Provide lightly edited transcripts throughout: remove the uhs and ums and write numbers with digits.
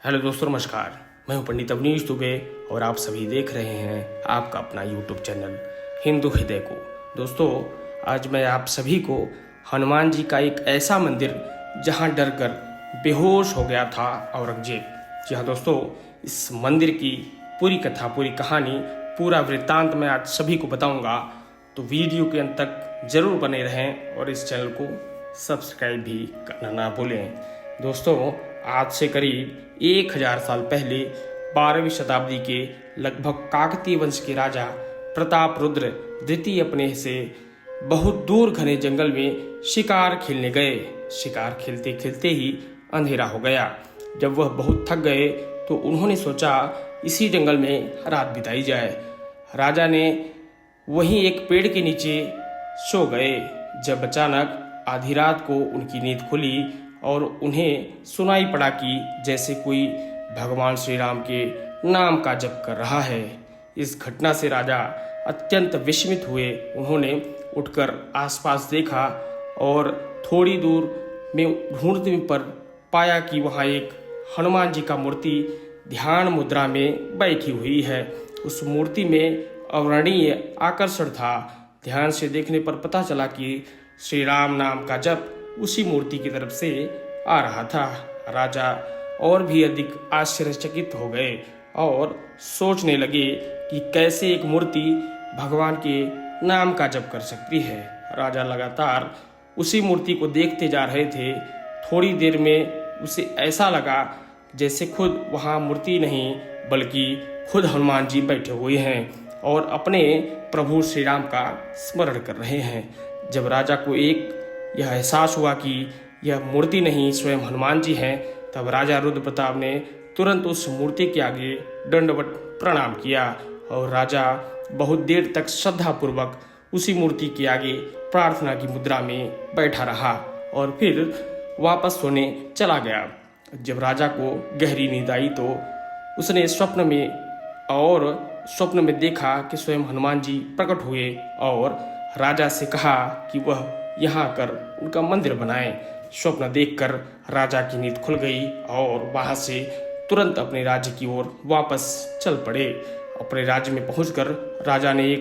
Hello दोस्तों, नमस्कार। मैं हूं पंडित अवनीश दुबे और आप सभी देख रहे हैं आपका अपना यूट्यूब चैनल हिंदू हृदय को। दोस्तों, आज मैं आप सभी को हनुमान जी का एक ऐसा मंदिर जहां डरकर बेहोश हो गया था औरंगजेब। जी हाँ दोस्तों, इस मंदिर की पूरी कथा, पूरी कहानी, पूरा वृत्तांत मैं आज सभी को बताऊंगा, तो वीडियो के अंत तक जरूर बने रहें और इस चैनल को सब्सक्राइब भी करना ना भूलें। दोस्तों, आज से करीब 1000 साल पहले 12वीं शताब्दी के लगभग काकतीय वंश के राजा प्रताप रुद्र द्वितीय अपने से बहुत दूर घने जंगल में शिकार खेलने गए। शिकार खेलते खेलते ही अंधेरा हो गया। जब वह बहुत थक गए तो उन्होंने सोचा इसी जंगल में रात बिताई जाए। राजा ने वहीं एक पेड़ के नीचे सो गए। जब अचानक आधी रात को उनकी नींद खुली और उन्हें सुनाई पड़ा कि जैसे कोई भगवान श्री राम के नाम का जप कर रहा है। इस घटना से राजा अत्यंत विस्मित हुए। उन्होंने उठकर आसपास देखा और थोड़ी दूर में ढूंढने पर पाया कि वहाँ एक हनुमान जी का मूर्ति ध्यान मुद्रा में बैठी हुई है। उस मूर्ति में अवर्णनीय आकर्षण था। ध्यान से देखने पर पता चला कि श्री राम नाम का जप उसी मूर्ति की तरफ से आ रहा था। राजा और भी अधिक आश्चर्यचकित हो गए और सोचने लगे कि कैसे एक मूर्ति भगवान के नाम का जप कर सकती है। राजा लगातार उसी मूर्ति को देखते जा रहे थे। थोड़ी देर में उसे ऐसा लगा जैसे खुद वहाँ मूर्ति नहीं बल्कि खुद हनुमान जी बैठे हुए हैं और अपने प्रभु श्री राम का स्मरण कर रहे हैं। जब राजा को यह एहसास हुआ कि यह मूर्ति नहीं स्वयं हनुमान जी हैं, तब राजा रुद्र प्रताप ने तुरंत उस मूर्ति के आगे दंडवत प्रणाम किया और राजा बहुत देर तक श्रद्धापूर्वक उसी मूर्ति के आगे प्रार्थना की मुद्रा में बैठा रहा और फिर वापस सोने चला गया। जब राजा को गहरी नींद आई तो उसने स्वप्न में देखा कि स्वयं हनुमान जी प्रकट हुए और राजा से कहा कि वह यहाँ आकर उनका मंदिर बनाए। स्वप्न देखकर राजा की नींद खुल गई और वहां से तुरंत अपने राज्य की ओर वापस चल पड़े। अपने राज्य में पहुंचकर राजा ने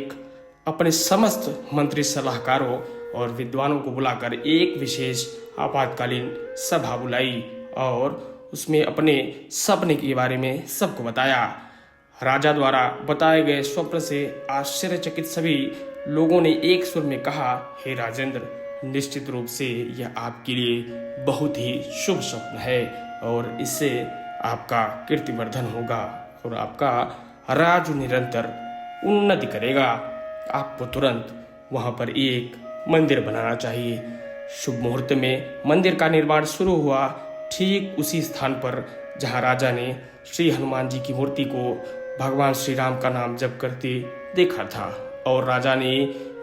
अपने समस्त मंत्री, सलाहकारों और विद्वानों को बुलाकर एक विशेष आपातकालीन सभा बुलाई और उसमें अपने सपने के बारे में सबको बताया। राजा द्वारा बताए गए स्वप्न से आश्चर्यचकित सभी लोगों ने एक सुर में कहा, हे राजेंद्र, निश्चित रूप से यह आपके लिए बहुत ही शुभ स्वप्न है और इससे आपका कीर्तिवर्धन होगा और आपका राज्य निरंतर उन्नति करेगा। आपको तुरंत वहां पर एक मंदिर बनाना चाहिए। शुभ मुहूर्त में मंदिर का निर्माण शुरू हुआ, ठीक उसी स्थान पर जहां राजा ने श्री हनुमान जी की मूर्ति को भगवान श्री राम का नाम जप करते देखा था और राजा ने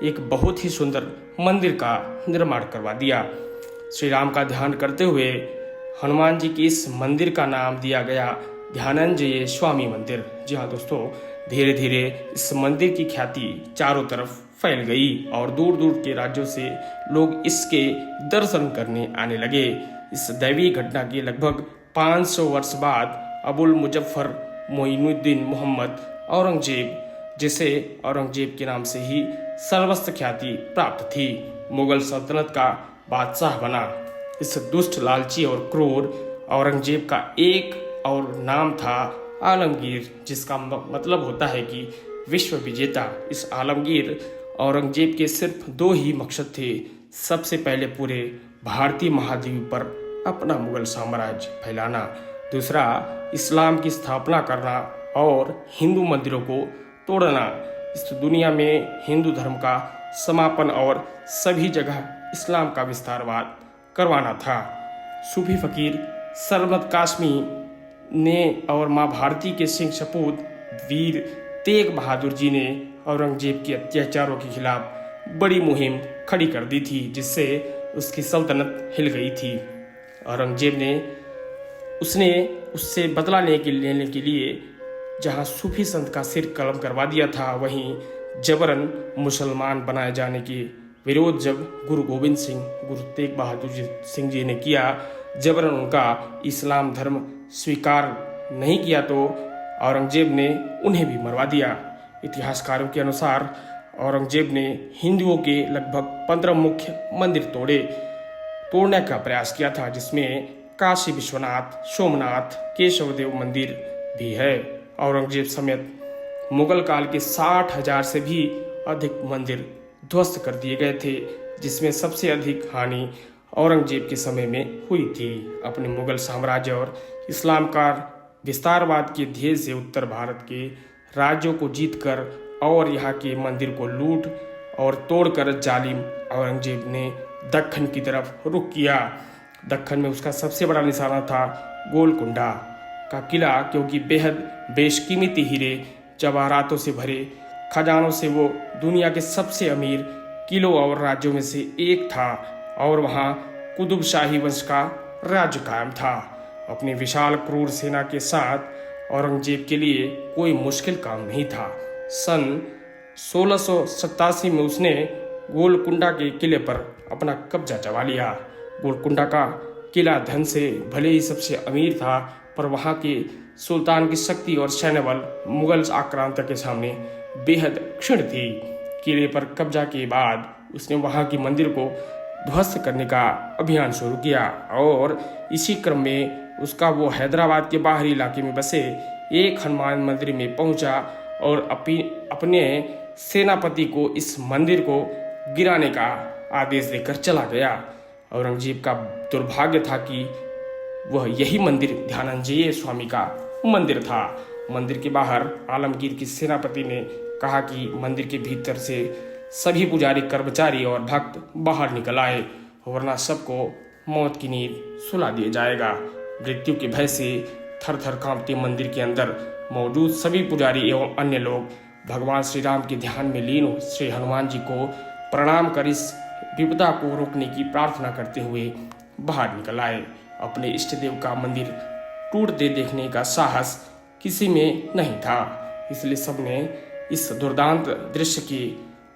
एक बहुत ही सुंदर मंदिर का निर्माण करवा दिया। श्री राम का ध्यान करते हुए हनुमान जी के इस मंदिर का नाम दिया गया ध्यानंजय स्वामी मंदिर। जी हाँ दोस्तों, धीरे धीरे इस मंदिर की ख्याति चारों तरफ फैल गई और दूर दूर के राज्यों से लोग इसके दर्शन करने आने लगे। इस दैवीय घटना के लगभग 500 वर्ष बाद अबुल मुजफ्फर मोइनुद्दीन मोहम्मद औरंगजेब, जिसे औरंगजेब के नाम से ही सर्वस्व ख्याति प्राप्त थी, मुगल सल्तनत का बादशाह बना। इस दुष्ट, लालची और क्रूर औरंगजेब का एक और नाम था आलमगीर, जिसका मतलब होता है कि विश्व विजेता। इस आलमगीर औरंगजेब के सिर्फ 2 ही मकसद थे। सबसे पहले पूरे भारतीय महाद्वीप पर अपना मुगल साम्राज्य फैलाना, दूसरा इस्लाम की स्थापना करना और हिंदू मंदिरों को तोड़ना। इस दुनिया में हिंदू धर्म का समापन और सभी जगह इस्लाम का विस्तारवाद करवाना था। सूफी फकीर सरमद कासमी ने और माँ भारती के सिंह सपूत वीर तेग बहादुर जी ने औरंगजेब के अत्याचारों के खिलाफ बड़ी मुहिम खड़ी कर दी थी, जिससे उसकी सल्तनत हिल गई थी। औरंगजेब ने उससे बदला लेने के लिए जहां सूफी संत का सिर कलम करवा दिया था, वहीं जबरन मुसलमान बनाए जाने के विरोध जब गुरु गोविंद सिंह, गुरु तेग बहादुर सिंह जी ने किया, जबरन उनका इस्लाम धर्म स्वीकार नहीं किया तो औरंगजेब ने उन्हें भी मरवा दिया। इतिहासकारों के अनुसार औरंगजेब ने हिंदुओं के लगभग 15 मुख्य मंदिर तोड़ने का प्रयास किया था, जिसमें काशी विश्वनाथ, सोमनाथ, केशवदेव मंदिर भी है। औरंगजेब समेत मुगल काल के 60,000 से भी अधिक मंदिर ध्वस्त कर दिए गए थे, जिसमें सबसे अधिक हानि औरंगजेब के समय में हुई थी। अपने मुगल साम्राज्य और इस्लाम का विस्तारवाद के ध्येय से उत्तर भारत के राज्यों को जीतकर और यहाँ के मंदिर को लूट और तोड़कर जालिम औरंगजेब ने दक्खन की तरफ रुख किया। दक्खन में उसका सबसे बड़ा निशाना था गोलकुंडा का किला, क्योंकि बेहद बेशकीमती हीरे जवाहरातों से भरे खजानों से वो दुनिया के सबसे अमीर किलों और राज्यों में से एक था और वहाँ कुतुब शाही वंश का राज्य कायम था। अपनी विशाल क्रूर सेना के साथ औरंगजेब के लिए कोई मुश्किल काम नहीं था। सन 1687 में उसने गोलकुंडा के किले पर अपना कब्जा जमा लिया। गोलकुंडा का किला धन से भले ही सबसे अमीर था, पर वहाँ के सुल्तान की शक्ति और सैन्य बल मुगल आक्रांता के सामने बेहद क्षीण थी। किले पर कब्जा के बाद उसने वहाँ के मंदिर को ध्वस्त करने का अभियान शुरू किया और इसी क्रम में उसका वो हैदराबाद के बाहरी इलाके में बसे एक हनुमान मंदिर में पहुंचा और अपने सेनापति को इस मंदिर को गिराने का आदेश देकर चला गया। औरंगजेब का दुर्भाग्य था कि वह यही मंदिर ध्यानंजय स्वामी का मंदिर था। मंदिर के बाहर आलमगीर की सेनापति ने कहा कि मंदिर के भीतर से सभी पुजारी, कर्मचारी और भक्त बाहर निकल आए, वरना सबको मौत की नींद सुला दिया जाएगा। मृत्यु के भय से थर थर कांपते मंदिर के अंदर मौजूद सभी पुजारी एवं अन्य लोग भगवान श्री राम के ध्यान में लीन श्री हनुमान जी को प्रणाम कर इस विपदा को रोकने की प्रार्थना करते हुए बाहर निकल आए। अपने इष्ट देव का मंदिर टूटते देखने का साहस किसी में नहीं था, इसलिए सबने इस दुर्दांत दृश्य के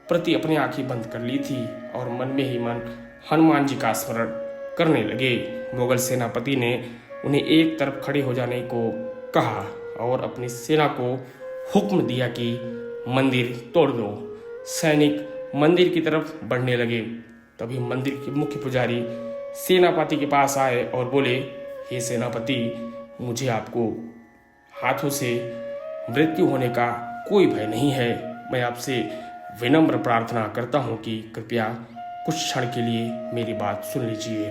प्रति अपनी आंखें बंद कर ली थी और मन में ही मन हनुमान जी का स्मरण करने लगे। मुगल सेनापति ने उन्हें एक तरफ खड़े हो जाने को कहा और अपनी सेना को हुक्म दिया कि मंदिर तोड़ दो। सैनिक मंदिर की तरफ बढ़ने लगे। तभी मंदिर के मुख्य पुजारी सेनापति के पास आए और बोले, हे सेनापति, मुझे आपको हाथों से मृत्यु होने का कोई भय नहीं है। मैं आपसे विनम्र प्रार्थना करता हूँ कि कृपया कुछ क्षण के लिए मेरी बात सुन लीजिए।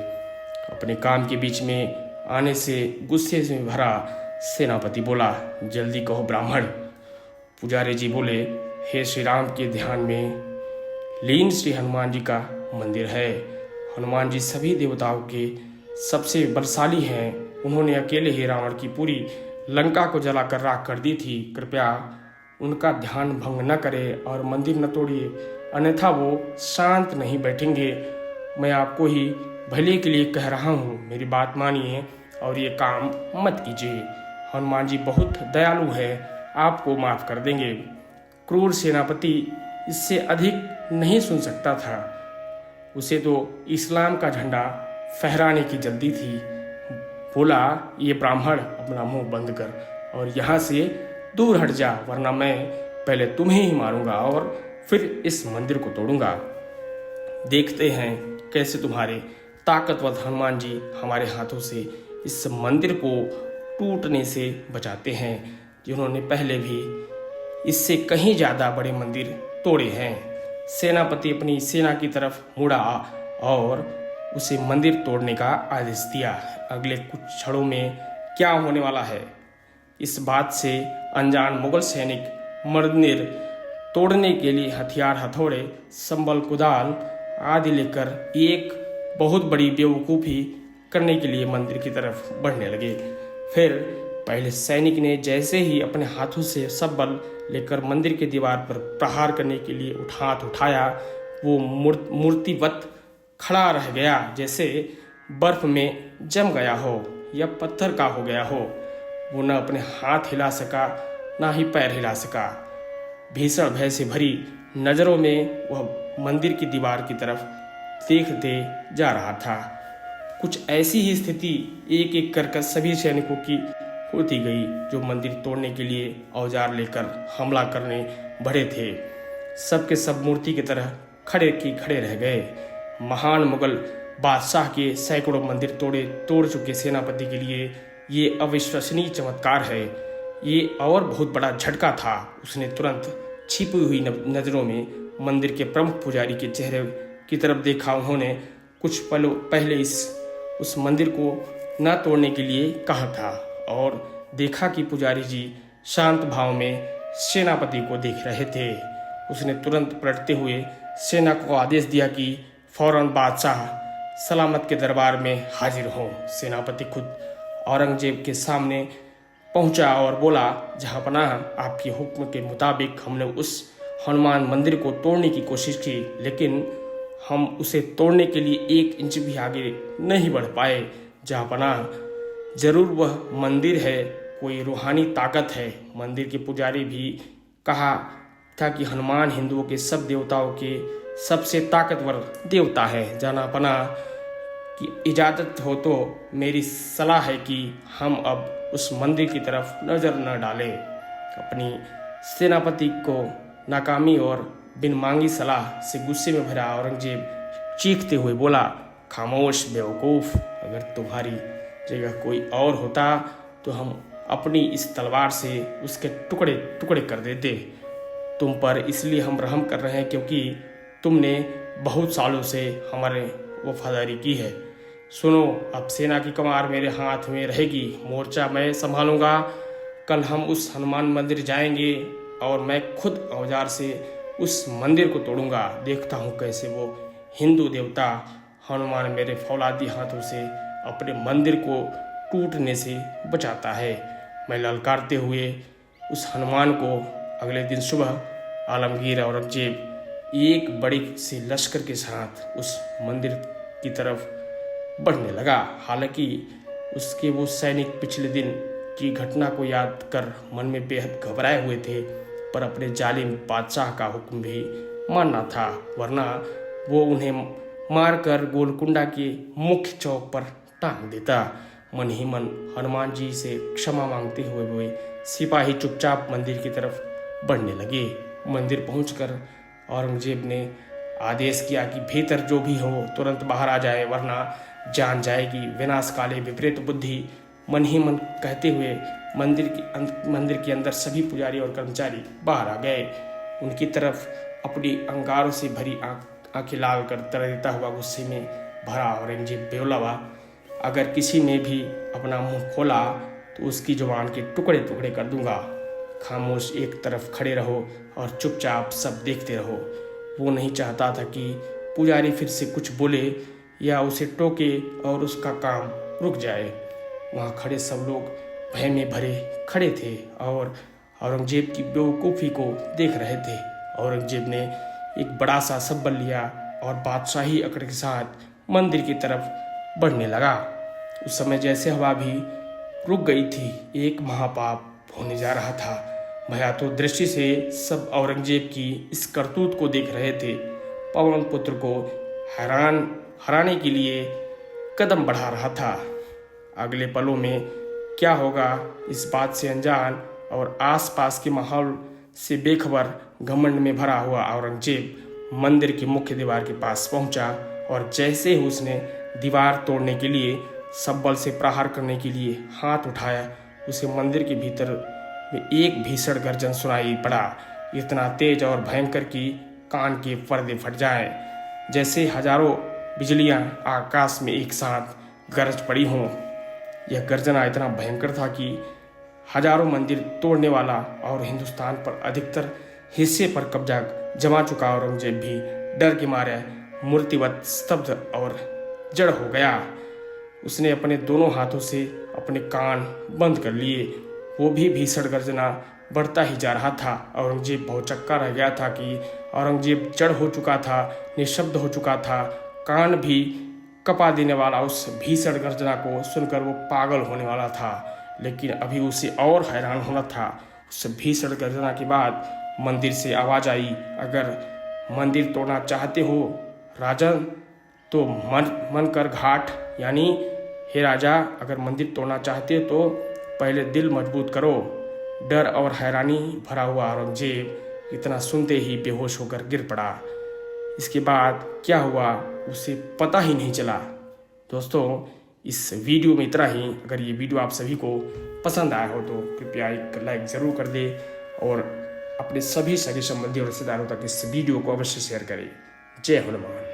अपने काम के बीच में आने से गुस्से से भरा सेनापति बोला, जल्दी कहो ब्राह्मण। पुजारी जी बोले, हे श्री राम के ध्यान में लीन श्री हनुमान जी का मंदिर है। हनुमान जी सभी देवताओं के सबसे बलशाली हैं। उन्होंने अकेले ही रावण की पूरी लंका को जलाकर राख कर दी थी। कृपया उनका ध्यान भंग न करे और मंदिर न तोड़िए, अन्यथा वो शांत नहीं बैठेंगे। मैं आपको ही भले के लिए कह रहा हूँ, मेरी बात मानिए और ये काम मत कीजिए। हनुमान जी बहुत दयालु है, आपको माफ कर देंगे। क्रूर सेनापति इससे अधिक नहीं सुन सकता था। उसे तो इस्लाम का झंडा फहराने की जल्दी थी। बोला, ये ब्राह्मण अपना मुंह बंद कर और यहाँ से दूर हट जा, वरना मैं पहले तुम्हें ही मारूंगा और फिर इस मंदिर को तोड़ूंगा। देखते हैं कैसे तुम्हारे ताकतवर हनुमान जी हमारे हाथों से इस मंदिर को टूटने से बचाते हैं, जिन्होंने पहले भी इससे कहीं ज़्यादा बड़े मंदिर तोड़े हैं। सेनापति अपनी सेना की तरफ मुड़ा और उसे मंदिर तोड़ने का आदेश दिया। अगले कुछ क्षणों में क्या होने वाला है, इस बात से अनजान मुगल सैनिक मंदिर तोड़ने के लिए हथियार, हथौड़े, संबल, कुदाल आदि लेकर एक बहुत बड़ी बेवकूफ़ी करने के लिए मंदिर की तरफ बढ़ने लगे। फिर पहले सैनिक ने जैसे ही अपने हाथों से संबल लेकर मंदिर के दीवार पर प्रहार करने के लिए हाथ उठाया, वो मूर्तिवत खड़ा रह गया, जैसे बर्फ में जम गया हो या पत्थर का हो गया हो। वो न अपने हाथ हिला सका, ना ही पैर हिला सका। भीषण भय से भरी नजरों में वह मंदिर की दीवार की तरफ देखते जा रहा था। कुछ ऐसी ही स्थिति एक एक कर सभी सैनिकों की होती गई जो मंदिर तोड़ने के लिए औजार लेकर हमला करने बढ़े थे। सब के सब मूर्ति की तरह खड़े की खड़े रह गए। महान मुगल बादशाह के सैकड़ों मंदिर तोड़ चुके सेनापति के लिए ये अविश्वसनीय चमत्कार है। ये और बहुत बड़ा झटका था। उसने तुरंत छिपी हुई नजरों में मंदिर के प्रमुख पुजारी के चेहरे की तरफ देखा। उन्होंने कुछ पलों पहले उस मंदिर को न तोड़ने के लिए कहा था और देखा कि पुजारी जी शांत भाव में सेनापति को देख रहे थे। उसने तुरंत पलटते हुए सेना को आदेश दिया कि फौरन बादशाह सलामत के दरबार में हाजिर हो। सेनापति खुद औरंगजेब के सामने पहुंचा और बोला, जहांपनाह, आपके हुक्म के मुताबिक हमने उस हनुमान मंदिर को तोड़ने की कोशिश की, लेकिन हम उसे तोड़ने के लिए 1 इंच भी आगे नहीं बढ़ पाए। जहांपनाह, जरूर वह मंदिर है, कोई रूहानी ताकत है। मंदिर के पुजारी भी कहा था कि हनुमान हिंदुओं के सब देवताओं के सबसे ताकतवर देवता है। जहांपनाह की इजाज़त हो तो मेरी सलाह है कि हम अब उस मंदिर की तरफ नज़र न डालें। अपनी सेनापति को नाकामी और बिन मांगी सलाह से गुस्से में भरा औरंगजेब चीखते हुए बोला, खामोश बेवकूफ़, अगर तुम्हारी जगह कोई और होता तो हम अपनी इस तलवार से उसके टुकड़े टुकड़े कर देते। तुम पर इसलिए हम रहम कर रहे हैं क्योंकि तुमने बहुत सालों से हमारे वफादारी की है। सुनो, अब सेना की कमान मेरे हाथ में रहेगी, मोर्चा मैं संभालूंगा। कल हम उस हनुमान मंदिर जाएंगे और मैं खुद औजार से उस मंदिर को तोड़ूंगा। देखता हूँ कैसे वो हिंदू देवता हनुमान मेरे फौलादी हाथों से अपने मंदिर को टूटने से बचाता है। मैं ललकारते हुए उस हनुमान को अगले दिन सुबह आलमगीर औरंगजेब एक बड़ी सी लश्कर के साथ उस मंदिर की तरफ बढ़ने लगा। हालांकि उसके वो सैनिक पिछले दिन की घटना को याद कर मन में बेहद घबराए हुए थे, पर अपने जालिम बादशाह का हुक्म भी मानना था, वरना वो उन्हें मारकर गोलकुंडा के मुख्य चौक पर टांग देता। मन ही मन हनुमान जी से क्षमा मांगते हुए वे सिपाही चुपचाप मंदिर की तरफ बढ़ने लगे। मंदिर पहुंचकर औरंगजेब ने आदेश किया कि भीतर जो भी हो तुरंत बाहर आ जाए, वरना जान जाएगी। विनाशकाले विपरीत बुद्धि, मन ही मन कहते हुए मंदिर के अंदर सभी पुजारी और कर्मचारी बाहर आ गए। उनकी तरफ अपनी अंगारों से भरी आंखें लाल कर तरसता हुआ गुस्से में भरा औरंगजेब बेवलावा, अगर किसी ने भी अपना मुंह खोला तो उसकी जुबान के टुकड़े टुकड़े कर दूंगा। खामोश एक तरफ खड़े रहो और चुपचाप सब देखते रहो। वो नहीं चाहता था कि पुजारी फिर से कुछ बोले या उसे टोके और उसका काम रुक जाए। वहाँ खड़े सब लोग भय में भरे खड़े थे और औरंगजेब की बेवकूफ़ी को देख रहे थे। औरंगजेब ने एक बड़ा सा सब्बल लिया और बादशाही अकड़ के साथ मंदिर की तरफ बढ़ने लगा। उस समय जैसे हवा भी रुक गई थी, एक महापाप होने जा रहा था। भयातुर दृष्टि से सब औरंगजेब की इस करतूत को देख रहे थे। पवन पुत्र को हराने के लिए कदम बढ़ा रहा था। अगले पलों में क्या होगा इस बात से अनजान और आसपास के माहौल से बेखबर घमंड में भरा हुआ औरंगजेब मंदिर की मुख्य दीवार के पास पहुंचा और जैसे ही उसने दीवार तोड़ने के लिए सब बल से प्रहार करने के लिए हाथ उठाया, उसे मंदिर के भीतर में एक भीषण गर्जन सुनाई पड़ा, इतना तेज और भयंकर कि कान के पर्दे फट जाएं, जैसे हजारों बिजलियां आकाश में एक साथ गरज पड़ी हों। यह गर्जना इतना भयंकर था कि हजारों मंदिर तोड़ने वाला और हिंदुस्तान पर अधिकतर हिस्से पर कब्जा जमा चुका औरंगजेब भी डर के मारे मूर्तिवत स्तब्ध और जड़ हो गया। उसने अपने दोनों हाथों से अपने कान बंद कर लिए। वो भी भीषण गर्जना बढ़ता ही जा रहा था। औरंगजेब भौचक्का रह गया था कि औरंगजेब जड़ हो चुका था, निशब्द हो चुका था। कान भी कपा देने वाला उस भीषण गर्जना को सुनकर वो पागल होने वाला था, लेकिन अभी उसे और हैरान होना था। उस भीषण गर्जना के बाद मंदिर से आवाज़ आई, अगर मंदिर तोड़ना चाहते हो राजन तो मन कर घाट, यानी हे राजा, अगर मंदिर तोड़ना चाहते हो तो पहले दिल मजबूत करो। डर और हैरानी भरा हुआ औरंगजेब इतना सुनते ही बेहोश होकर गिर पड़ा। इसके बाद क्या हुआ उसे पता ही नहीं चला। दोस्तों, इस वीडियो में इतना ही। अगर ये वीडियो आप सभी को पसंद आया हो तो कृपया एक लाइक ज़रूर कर दे और अपने सभी सगे संबंधी और रिश्तेदारों तक इस वीडियो को अवश्य शेयर करें। जय हनुमान।